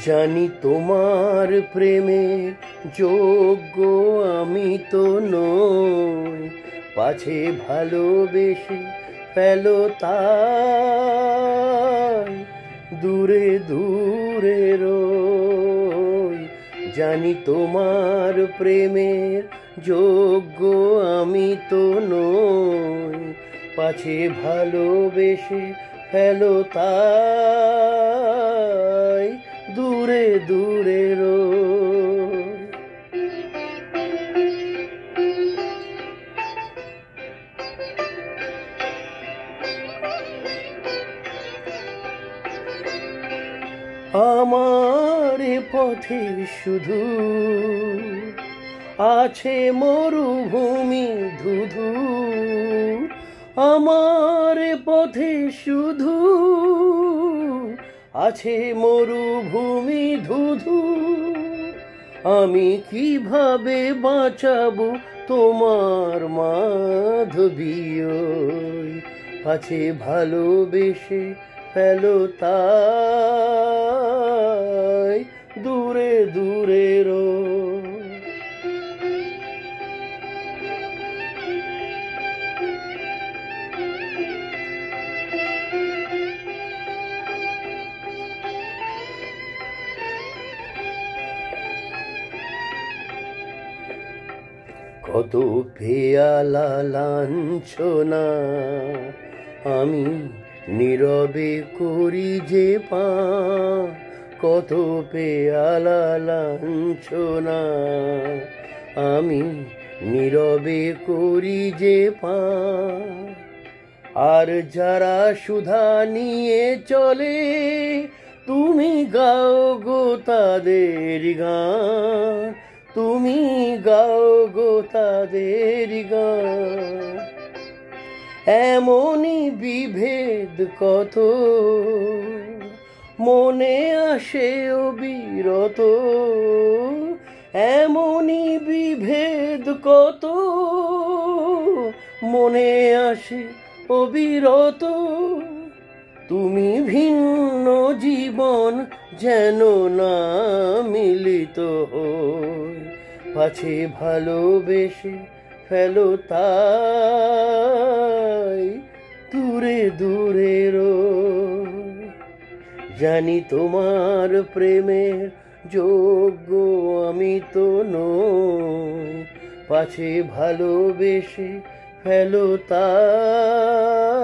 জানি তোমার প্রেমের যোগ্য আমি তো নই, পাছে ভালোবেসে ফেলো তাই দূরে দূরে রই। জানি তোমার প্রেমের যোগ্য আমি তো নই, পাছে ভালোবেসে ফেলো তাই দূরে দূরে রই। আমার পথে শুধু আছে মরুভূমি ধুধু, আমার পথে শুধু আছে মরুভূমি ধুধু। আমি কিভাবে বাঁচাবো তোমার মাধবী, পাছে ভালোবেসে ফেলো তাই দূরে দূরে রই। কত পেয়ালা লাঞ্ছনা আমি নীরবে করি যে পান, কত পেয়ালা লাঞ্ছনা আমি নীরবে করি যে পান। আর যারা সুধা নিয়ে চলে তুমি গাও গো তাদের গান, তুমি গাও গো তাদের গান। এমনই বিভেদ কত মনে আসে অবিরত, এমনই বিভেদ কত মনে আসে অবিরত। তুমি ভিন্ন জীবন যেন না মিলিত হই, পাছে ভালোবেসে ফেলো তাই দূরে দূরে রই। জানি তোমার প্রেমের যোগ্য আমি তো নই, পাছে ভালোবেসে ফেলো তাই